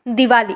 दिवाली,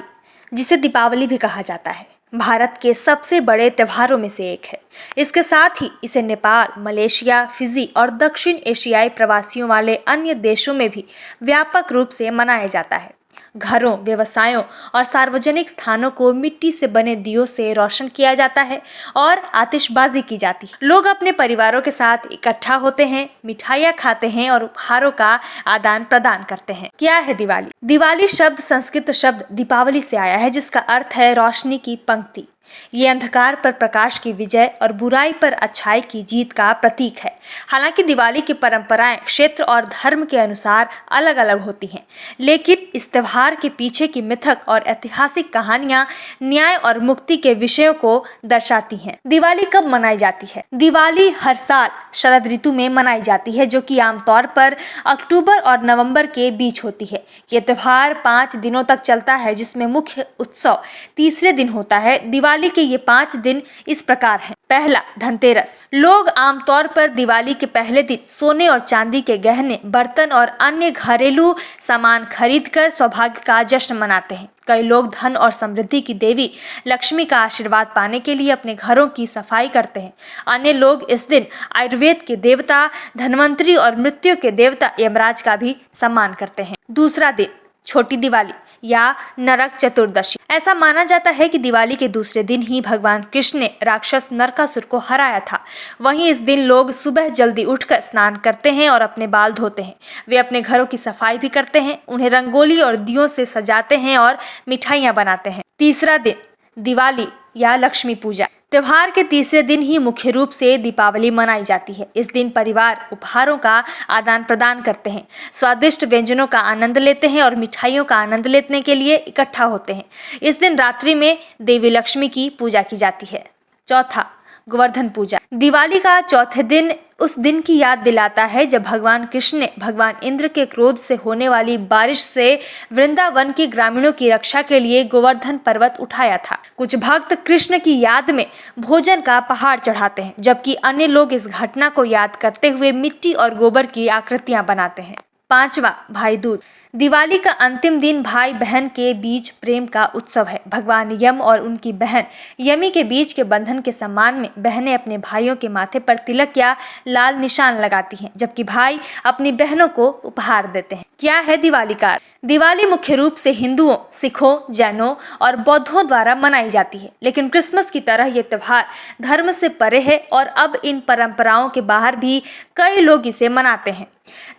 जिसे दीपावली भी कहा जाता है, भारत के सबसे बड़े त्योहारों में से एक है। इसके साथ ही इसे नेपाल, मलेशिया, फिजी और दक्षिण एशियाई प्रवासियों वाले अन्य देशों में भी व्यापक रूप से मनाया जाता है। घरों, व्यवसायों और सार्वजनिक स्थानों को मिट्टी से बने दियों से रोशन किया जाता है और आतिशबाजी की जाती है। लोग अपने परिवारों के साथ इकट्ठा होते हैं, मिठाइयाँ खाते हैं और उपहारों का आदान प्रदान करते हैं। क्या है दिवाली? दिवाली शब्द संस्कृत शब्द दीपावली से आया है, जिसका अर्थ है रोशनी की पंक्ति। ये अंधकार पर प्रकाश की विजय और बुराई पर अच्छाई की जीत का प्रतीक है। हालांकि दिवाली की परंपराएं क्षेत्र और धर्म के अनुसार अलग अलग होती हैं, लेकिन इस त्योहार के पीछे की मिथक और ऐतिहासिक कहानियां न्याय और मुक्ति के विषयों को दर्शाती हैं। दिवाली कब मनाई जाती है? दिवाली हर साल शरद ऋतु में मनाई जाती है, जो कि आमतौर पर अक्टूबर और नवंबर के बीच होती है। ये त्योहार 5 दिनों तक चलता है, जिसमें मुख्य उत्सव तीसरे दिन होता है। दिवाली के ये 5 दिन इस प्रकार हैं। पहला, धनतेरस। लोग आमतौर पर दिवाली के पहले दिन सोने और चांदी के गहने, बर्तन और अन्य घरेलू सामान खरीदकर सौभाग्य का जश्न मनाते हैं। कई लोग धन और समृद्धि की देवी लक्ष्मी का आशीर्वाद पाने के लिए अपने घरों की सफाई करते हैं। अन्य लोग इस दिन आयुर्वेद के देवता धन्वंतरी और मृत्यु के देवता यमराज का भी सम्मान करते हैं। दूसरा दिन, छोटी दिवाली या नरक चतुर्दशी। ऐसा माना जाता है कि दिवाली के दूसरे दिन ही भगवान कृष्ण ने राक्षस नरकासुर को हराया था। वहीं इस दिन लोग सुबह जल्दी उठकर स्नान करते हैं और अपने बाल धोते हैं। वे अपने घरों की सफाई भी करते हैं, उन्हें रंगोली और दियों से सजाते हैं और मिठाइयाँ बनाते हैं। तीसरा दिन, दिवाली या लक्ष्मी पूजा। त्योहार के तीसरे दिन ही मुख्य रूप से दीपावली मनाई जाती है। इस दिन परिवार उपहारों का आदान प्रदान करते हैं, स्वादिष्ट व्यंजनों का आनंद लेते हैं और मिठाइयों का आनंद लेने के लिए इकट्ठा होते हैं। इस दिन रात्रि में देवी लक्ष्मी की पूजा की जाती है। चौथा, गोवर्धन पूजा। दिवाली का चौथे दिन उस दिन की याद दिलाता है जब भगवान कृष्ण ने भगवान इंद्र के क्रोध से होने वाली बारिश से वृंदावन के ग्रामीणों की रक्षा के लिए गोवर्धन पर्वत उठाया था। कुछ भक्त कृष्ण की याद में भोजन का पहाड़ चढ़ाते हैं, जबकि अन्य लोग इस घटना को याद करते हुए मिट्टी और गोबर की आकृतियां बनाते हैं। पांचवा, भाई दूज। दिवाली का अंतिम दिन भाई बहन के बीच प्रेम का उत्सव है। भगवान यम और उनकी बहन यमी के बीच के बंधन के सम्मान में बहनें अपने भाइयों के माथे पर तिलक या लाल निशान लगाती हैं, जबकि भाई अपनी बहनों को उपहार देते हैं। क्या है दिवाली का? दिवाली मुख्य रूप से हिंदुओं, सिखों, जैनों और बौद्धों द्वारा मनाई जाती है, लेकिन क्रिसमस की तरह ये त्योहार धर्म से परे है और अब इन परंपराओं के बाहर भी कई लोग इसे मनाते हैं।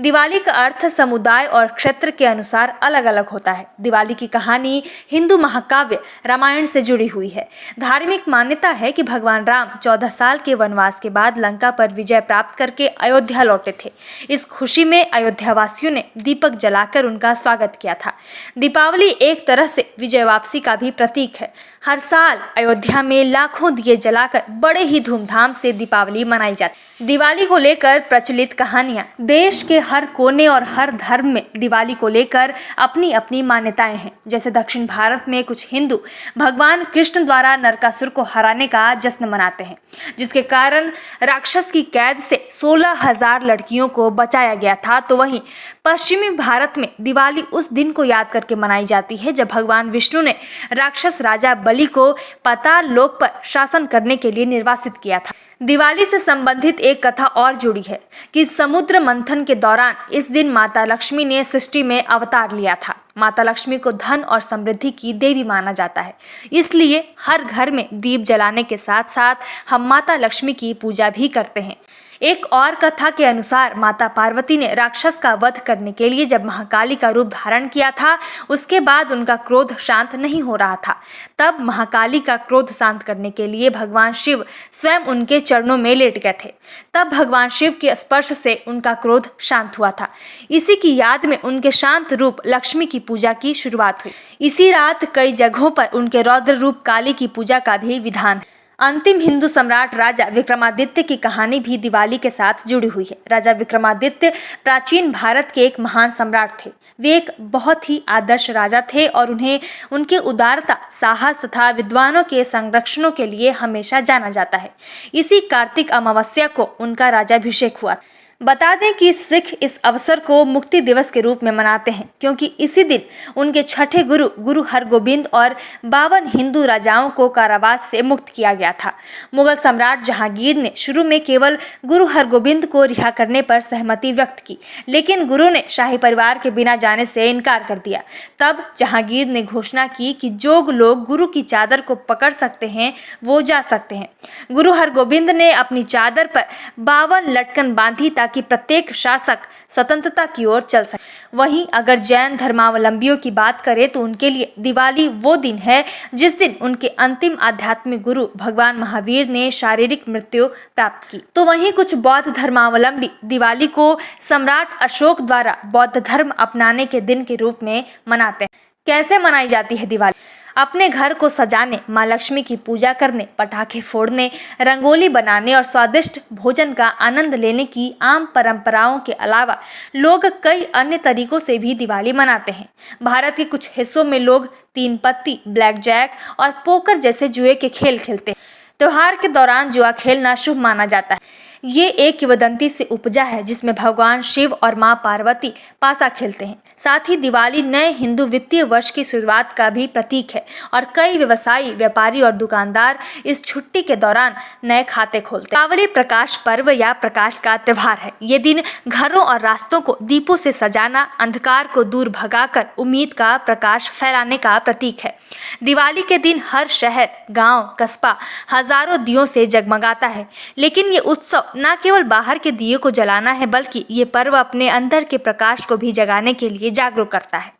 दिवाली का अर्थ समुदाय और क्षेत्र के अनुसार अलग अलग होता है। दिवाली की कहानी हिंदू महाकाव्य रामायण से जुड़ी हुई है। धार्मिक मान्यता है कि भगवान राम 14 साल के वनवास के बाद लंका पर विजय प्राप्त करके अयोध्या लौटे थे। इस खुशी में अयोध्या वासियों ने दीपक जलाकर उनका स्वागत किया था। दीपावली एक तरह से विजय वापसी का भी प्रतीक है। हर साल अयोध्या में लाखों दिए जलाकर बड़े ही धूमधाम से दीपावली मनाई जाती है। दिवाली को लेकर प्रचलित कहानियां। देश के हर कोने और हर धर्म में दिवाली को लेकर अपनी अपनी मान्यताएं हैं। जैसे दक्षिण भारत में कुछ हिंदू भगवान कृष्ण द्वारा नरकासुर को हराने का जश्न मनाते हैं, जिसके कारण राक्षस की कैद से 16,000 लड़कियों को बचाया गया था। तो वहीं पश्चिमी भारत में दिवाली उस दिन को याद करके मनाई जाती है जब भगवान विष्णु ने राक्षस राजा बलि को पाताल लोक पर शासन करने के लिए निर्वासित किया था। दिवाली से संबंधित एक कथा और जुड़ी है कि समुद्र मंथन के दौरान इस दिन माता लक्ष्मी ने सृष्टि में अवतार लिया था। माता लक्ष्मी को धन और समृद्धि की देवी माना जाता है, इसलिए हर घर में दीप जलाने के साथ साथ हम माता लक्ष्मी की पूजा भी करते हैं। एक और कथा के अनुसार माता पार्वती ने राक्षस का वध करने के लिए जब महाकाली का रूप धारण किया था, उसके बाद उनका क्रोध शांत नहीं हो रहा था। तब महाकाली का क्रोध शांत करने के लिए भगवान शिव स्वयं उनके चरणों में लेट गए थे। तब भगवान शिव के स्पर्श से उनका क्रोध शांत हुआ था। इसी की याद में उनके शांत रूप लक्ष्मी की पूजा की शुरुआत हुई। इसी रात कई जगहों पर उनके रौद्र रूप काली की पूजा का भी विधान है। अंतिम हिंदू सम्राट राजा विक्रमादित्य की कहानी भी दिवाली के साथ जुड़ी हुई है। राजा विक्रमादित्य प्राचीन भारत के एक महान सम्राट थे। वे एक बहुत ही आदर्श राजा थे और उन्हें उनके उदारता, साहस तथा विद्वानों के संरक्षणों के लिए हमेशा जाना जाता है। इसी कार्तिक अमावस्या को उनका राज्याभिषेक हुआ। बता दें कि सिख इस अवसर को मुक्ति दिवस के रूप में मनाते हैं, क्योंकि इसी दिन उनके छठे गुरु गुरु हरगोबिंद और 52 हिंदू राजाओं को कारावास से मुक्त किया गया था। मुगल सम्राट जहांगीर ने शुरू में केवल गुरु हरगोबिंद को रिहा करने पर सहमति व्यक्त की, लेकिन गुरु ने शाही परिवार के बिना जाने से इनकार कर दिया। तब जहांगीर ने घोषणा की कि जो लोग गुरु की चादर को पकड़ सकते हैं वो जा सकते हैं। गुरु हरगोबिंद ने अपनी चादर पर 52 लटकन बांधी ताकि प्रत्येक शासक स्वतंत्रता की ओर चल सके। वहीं अगर जैन धर्मावलंबियों की बात करें तो उनके लिए दिवाली वो दिन है जिस दिन उनके अंतिम आध्यात्मिक गुरु भगवान महावीर ने शारीरिक मृत्यु प्राप्त की। तो वहीं कुछ बौद्ध धर्मावलंबी दिवाली को सम्राट अशोक द्वारा बौद्ध धर्म अपनाने के दिन के रूप में मनाते हैं। कैसे मनाई जाती है दिवाली? अपने घर को सजाने, माँ लक्ष्मी की पूजा करने, पटाखे फोड़ने, रंगोली बनाने और स्वादिष्ट भोजन का आनंद लेने की आम परंपराओं के अलावा लोग कई अन्य तरीकों से भी दिवाली मनाते हैं। भारत के कुछ हिस्सों में लोग तीन पत्ती, ब्लैक जैक और पोकर जैसे जुए के खेल खेलते हैं। त्योहार के दौरान जुआ खेलना शुभ माना जाता है। ये एक किंवदंती से उपजा है जिसमें भगवान शिव और मां पार्वती पासा खेलते हैं। साथ ही दिवाली नए हिंदू वित्तीय वर्ष की शुरुआत का भी प्रतीक है और कई व्यवसायी, व्यापारी और दुकानदार इस छुट्टी के दौरान नए खाते खोलते हैं। दीपावली प्रकाश पर्व या प्रकाश का त्योहार है। ये दिन घरों और रास्तों को दीपों से सजाना, अंधकार को दूर भगाकर उम्मीद का प्रकाश फैलाने का प्रतीक है। दिवाली के दिन हर शहर, गाँव, कस्बा हजारों दियों से जगमगाता है। लेकिन ये उत्सव न केवल बाहर के दिए को जलाना है, बल्कि ये पर्व अपने अंदर के प्रकाश को भी जगाने के लिए जागरूक करता है।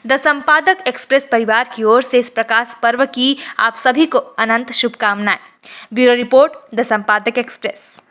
द संपादक एक्सप्रेस परिवार की ओर से इस प्रकाश पर्व की आप सभी को अनंत शुभकामनाएं। ब्यूरो रिपोर्ट, द संपादक एक्सप्रेस।